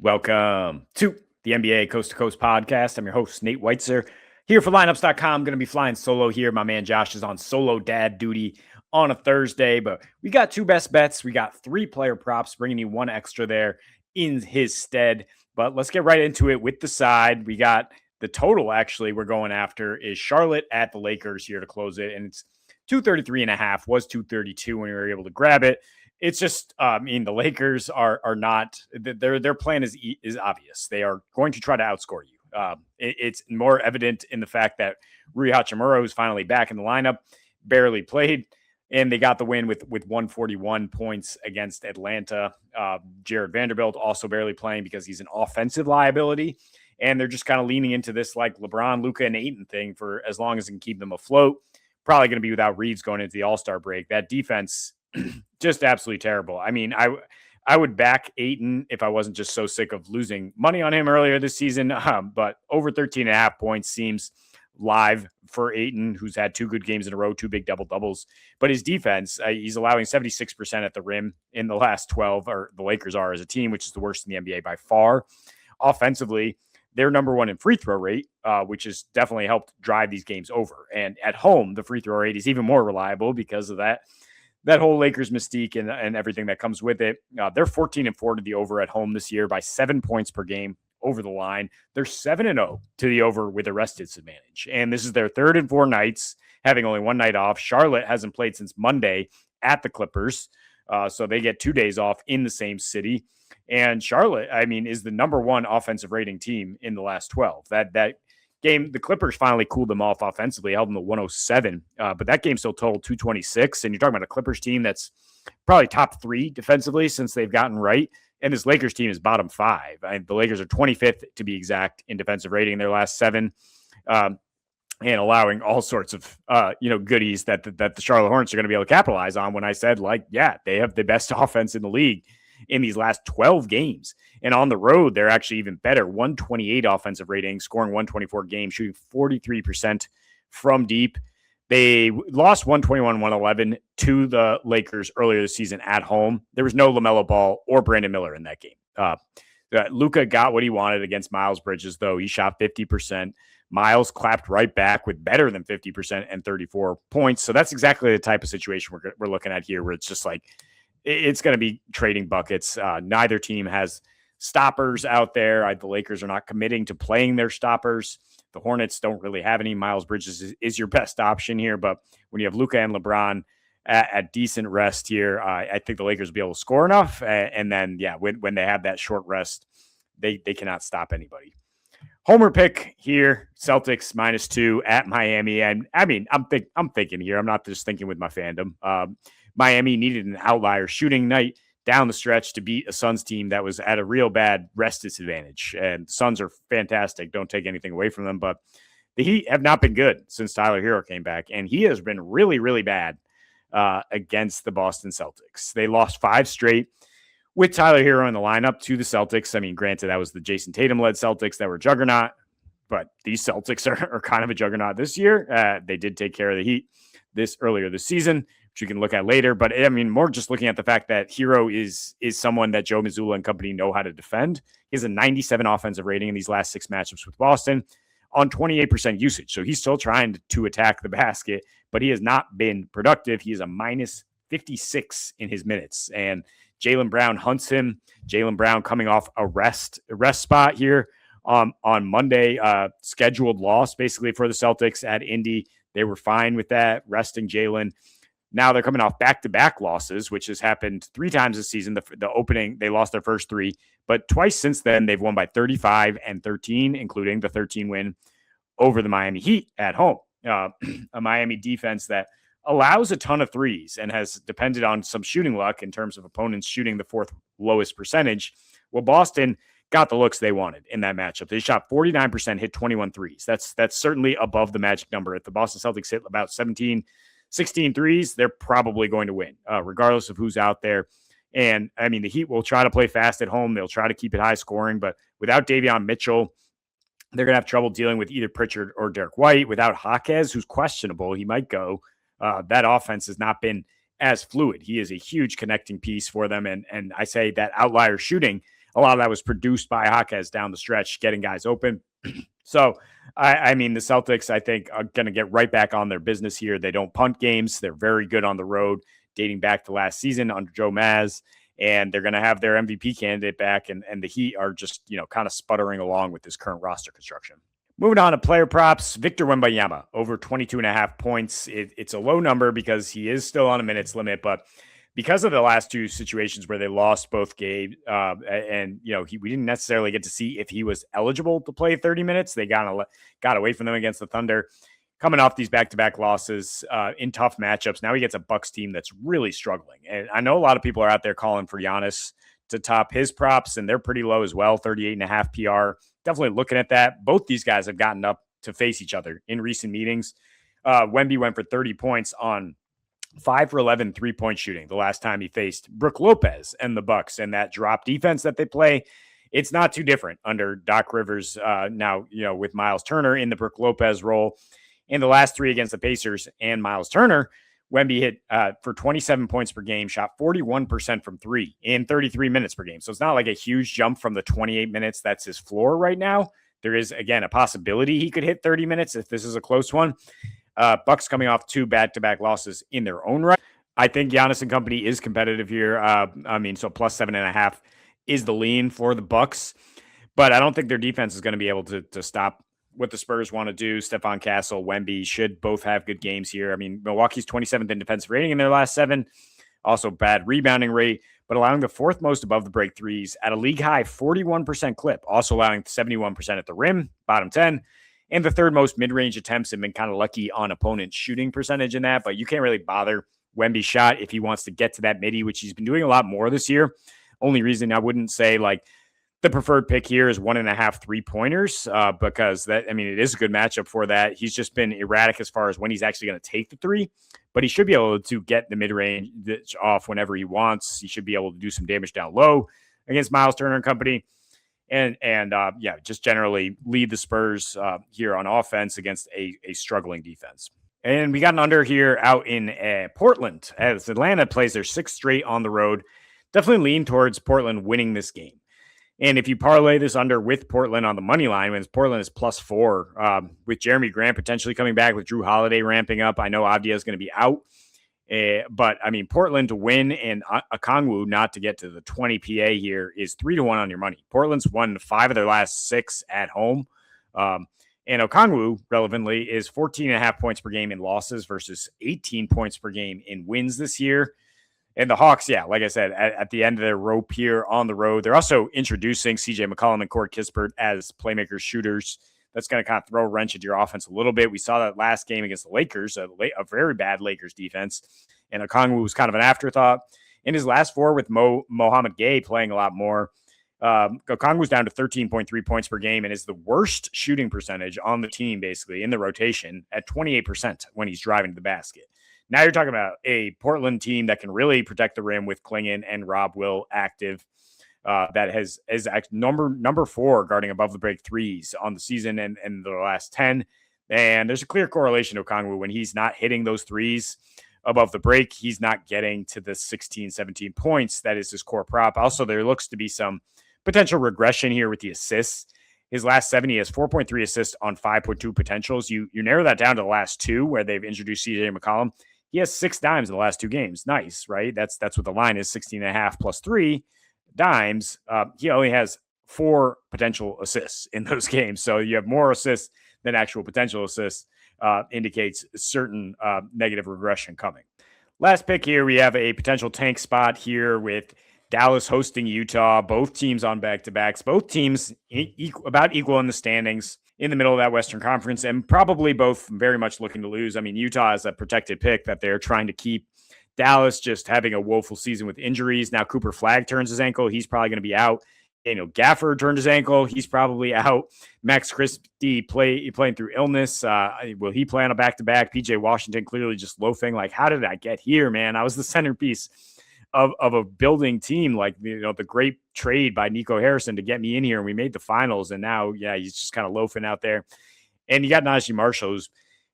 Welcome to the NBA Coast to Coast podcast. I'm your host, Nate Weitzer, here for lineups.com. I'm going to be flying solo here. My man Josh is on solo dad duty on a Thursday, but we got two best bets. We got 3 player props, bringing you one extra there in his stead. But let's get right into it with the side. We got the total, actually, we're going after is Charlotte at the Lakers here to close it. And it's 233.5, was 232 when we were able to grab it. It's just, the Lakers are not, their plan is obvious. They are going to try to outscore you. It's more evident in the fact that Rui Hachimura is finally back in the lineup, barely played, and they got the win with 141 points against Atlanta. Jared Vanderbilt also barely playing because he's an offensive liability, and they're just kind of leaning into this like LeBron, Luka, and Ayton thing for as long as it can keep them afloat. Probably going to be without Reeves going into the All-Star break. That defense just absolutely terrible. I mean, I would back Ayton if I wasn't just so sick of losing money on him earlier this season. But over 13.5 points seems live for Ayton, who's had 2 good games in a row, 2 big double-doubles. But his defense, he's allowing 76% at the rim in the last 12, or the Lakers are as a team, which is the worst in the NBA by far. Offensively, they're number 1 in free throw rate, which has definitely helped drive these games over. And at home, the free throw rate is even more reliable because of that whole Lakers mystique and everything that comes with it. They're 14-4 to the over at home this year by 7 points per game over the line. They're 7-0 to the over with a rest disadvantage. And this is their 3rd and 4 nights, having only 1 night off. Charlotte hasn't played since Monday at the Clippers. So they get 2 days off in the same city. And Charlotte, is the number 1 offensive rating team in the last 12. That game, the Clippers finally cooled them off offensively, held them to 107, but that game still totaled 226. And you're talking about a Clippers team that's probably top 3 defensively since they've gotten right. And this Lakers team is bottom 5. The Lakers are 25th to be exact in defensive rating in their last 7, and allowing all sorts of goodies that the Charlotte Hornets are going to be able to capitalize on. When I said they have the best offense in the league in these last 12 games. And on the road, they're actually even better. 128 offensive rating, scoring 124 games, shooting 43% from deep. They lost 121-111 to the Lakers earlier this season at home. There was no LaMelo Ball or Brandon Miller in that game. Luka got what he wanted against Miles Bridges, though. He shot 50%. Miles clapped right back with better than 50% and 34 points. So that's exactly the type of situation we're looking at here, where it's just like, it's going to be trading buckets. Neither team has stoppers out there. The Lakers are not committing to playing their stoppers. The Hornets don't really have any. Miles Bridges is your best option here. But when you have Luka and LeBron at decent rest here, I think the Lakers will be able to score enough. And then, when they have that short rest, they cannot stop anybody. Homer pick here, Celtics -2 at Miami. And I'm thinking here. I'm not just thinking with my fandom. Miami needed an outlier shooting night down the stretch to beat a Suns team that was at a real bad rest disadvantage. And the Suns are fantastic. Don't take anything away from them. But the Heat have not been good since Tyler Hero came back. And he has been really, really bad against the Boston Celtics. They lost 5 straight with Tyler Hero in the lineup to the Celtics. Granted, that was the Jason Tatum-led Celtics that were juggernaut. But these Celtics are kind of a juggernaut this year. They did take care of the Heat earlier this season, which you can look at later. But more just looking at the fact that Hero is someone that Joe Mazzulla and company know how to defend. He has a 97 offensive rating in these last 6 matchups with Boston on 28% usage. So he's still trying to attack the basket, but he has not been productive. He is a -56 in his minutes. And Jaylen Brown hunts him. Jaylen Brown coming off a rest spot here on Monday, scheduled loss basically for the Celtics at Indy. They were fine with that, resting Jaylen. Now they're coming off back-to-back losses, which has happened 3 times this season. The opening, they lost their first 3, but twice since then, they've won by 35 and 13, including the 13 win over the Miami Heat at home. A Miami defense that allows a ton of threes and has depended on some shooting luck in terms of opponents shooting the 4th lowest percentage. Well, Boston got the looks they wanted in that matchup. They shot 49%, hit 21 threes. That's certainly above the magic number. If the Boston Celtics hit about 16 threes, they're probably going to win, regardless of who's out there. And, the Heat will try to play fast at home. They'll try to keep it high scoring. But without Davion Mitchell, they're going to have trouble dealing with either Pritchard or Derek White. Without Jaquez, who's questionable, he might go. That offense has not been as fluid. He is a huge connecting piece for them. And I say that outlier shooting a lot of that was produced by Jaquez down the stretch, getting guys open. So, I mean, the Celtics, I think, are going to get right back on their business here. They don't punt games. They're very good on the road, dating back to last season under Joe Maz. And they're going to have their MVP candidate back. And the Heat are just, kind of sputtering along with this current roster construction. Moving on to player props, Victor Wembanyama, over 22.5 points. It's a low number because he is still on a minutes limit, but because of the last two situations where they lost both games, and we didn't necessarily get to see if he was eligible to play 30 minutes. They got away from them against the Thunder, coming off these back-to-back losses in tough matchups. Now he gets a Bucks team that's really struggling, and I know a lot of people are out there calling for Giannis to top his props, and they're pretty low as well, 38.5 PR. Definitely looking at that. Both these guys have gotten up to face each other in recent meetings. Wemby went for 30 points on 5 for 11 3-point shooting the last time he faced Brook Lopez and the Bucks, and that drop defense that they play. It's not too different under Doc Rivers now, with Miles Turner in the Brook Lopez role. In the last 3 against the Pacers and Miles Turner, Wemby hit for 27 points per game, shot 41% from 3 in 33 minutes per game. So it's not like a huge jump from the 28 minutes. That's his floor right now. There is, again, a possibility he could hit 30 minutes if this is a close one. Bucks coming off 2 back-to-back losses in their own right. I think Giannis and company is competitive here. So plus 7.5 is the lean for the Bucks, but I don't think their defense is going to be able to stop what the Spurs want to do. Stephon Castle, Wemby should both have good games here. I mean, Milwaukee's 27th in defensive rating in their last 7, also bad rebounding rate, but allowing the 4th most above the break threes at a league high 41% clip, also allowing 71% at the rim, bottom 10. And the 3rd most mid-range attempts, have been kind of lucky on opponent shooting percentage in that, but you can't really bother Wemby's shot if he wants to get to that midi, which he's been doing a lot more this year. Only reason I wouldn't say like the preferred pick here is 1.5 3-pointers because it is a good matchup for that. He's just been erratic as far as when he's actually going to take the 3, but he should be able to get the mid-range off whenever he wants. He should be able to do some damage down low against Miles Turner and company. And just generally lead the Spurs here on offense against a struggling defense. And we got an under here out in Portland as Atlanta plays their 6th straight on the road. Definitely lean towards Portland winning this game. And if you parlay this under with Portland on the money line, when Portland is plus 4, with Jeremy Grant potentially coming back, with Drew Holiday ramping up. I know Avdia is going to be out. But I mean, Portland to win and Okongwu not to get to the 20 PA here is 3-1 on your money. Portland's won 5 of their last 6 at home. And Okongwu, relevantly, is 14.5 points per game in losses versus 18 points per game in wins this year. And the Hawks, like I said, at the end of their rope here on the road, they're also introducing CJ McCollum and Corey Kispert as playmakers, shooters. That's going to kind of throw a wrench into your offense a little bit. We saw that last game against the Lakers, a very bad Lakers defense. And Okongwu was kind of an afterthought. In his last 4 with Mohamed Gay playing a lot more, Okongwu's down to 13.3 points per game and is the worst shooting percentage on the team, basically, in the rotation at 28% when he's driving to the basket. Now you're talking about a Portland team that can really protect the rim with Klingon and Rob Will active. That is number 4 guarding above the break threes on the season and the last 10. And there's a clear correlation to Okongwu. When he's not hitting those threes above the break, he's not getting to the 16, 17 points. That is his core prop. Also, there looks to be some potential regression here with the assists. His last 7, he has 4.3 assists on 5.2 potentials. You narrow that down to the last 2 where they've introduced CJ McCollum. He has 6 dimes in the last 2 games. Nice, right? That's what the line is, 16.5 plus 3 dimes. He only has 4 potential assists in those games. So you have more assists than actual potential assists, indicates certain negative regression coming. Last pick here, we have a potential tank spot here with Dallas hosting Utah. Both teams on back-to-backs. Both teams about equal in the standings in the middle of that Western Conference, and probably both very much looking to lose. I mean, Utah is a protected pick that they're trying to keep. Dallas just having a woeful season with injuries. Now Cooper Flagg turns his ankle. He's probably going to be out. Gafford turned his ankle. He's probably out. Max Christie playing through illness. Will he play on a back-to-back? PJ Washington clearly just loafing. Like, how did I get here, man? I was the centerpiece of a building team, like, the great trade by Nico Harrison to get me in here, and we made the finals, and now, he's just kind of loafing out there. And you got Najee Marshall, who's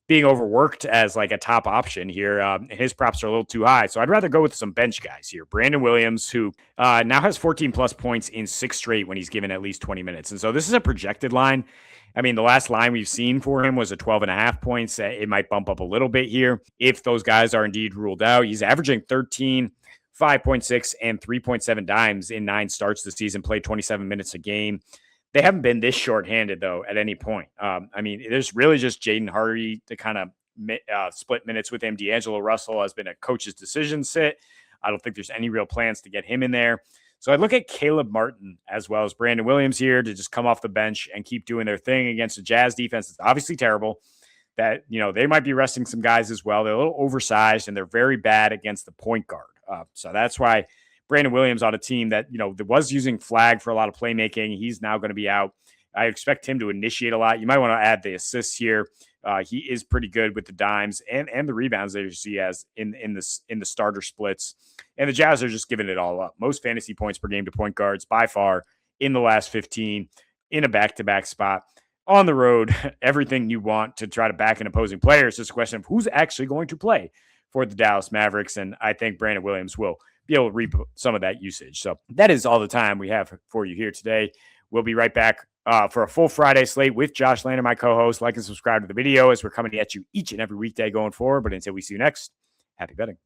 being overworked as like a top option here. His props are a little too high. So I'd rather go with some bench guys here. Brandon Williams, who now has 14 plus points in 6 straight when he's given at least 20 minutes. And so this is a projected line. I mean, the last line we've seen for him was a 12.5 points. It might bump up a little bit here if those guys are indeed ruled out. He's averaging 13, 5.6, and 3.7 dimes in 9 starts this season, played 27 minutes a game. They haven't been this shorthanded, though, at any point. I mean, there's really just Jaden Hardy to kind of split minutes with him. D'Angelo Russell has been a coach's decision sit. I don't think there's any real plans to get him in there. So I look at Caleb Martin as well as Brandon Williams here to just come off the bench and keep doing their thing against the Jazz defense. It's obviously terrible. That, they might be resting some guys as well. They're a little oversized, and they're very bad against the point guard. So that's why Brandon Williams on a team that, that was using flag for a lot of playmaking. He's now going to be out. I expect him to initiate a lot. You might want to add the assists here. He is pretty good with the dimes and the rebounds that you see as in the starter splits. And the Jazz are just giving it all up. Most fantasy points per game to point guards by far in the last 15 in a back-to-back spot. On the road, everything you want to try to back an opposing player. It's just a question of who's actually going to play for the Dallas Mavericks. And I think Brandon Williams will be able to reap some of that usage. So that is all the time we have for you here today. We'll be right back for a full Friday slate with Josh Lander, my co-host. Like and subscribe to the video as we're coming at you each and every weekday going forward. But until we see you next, happy betting.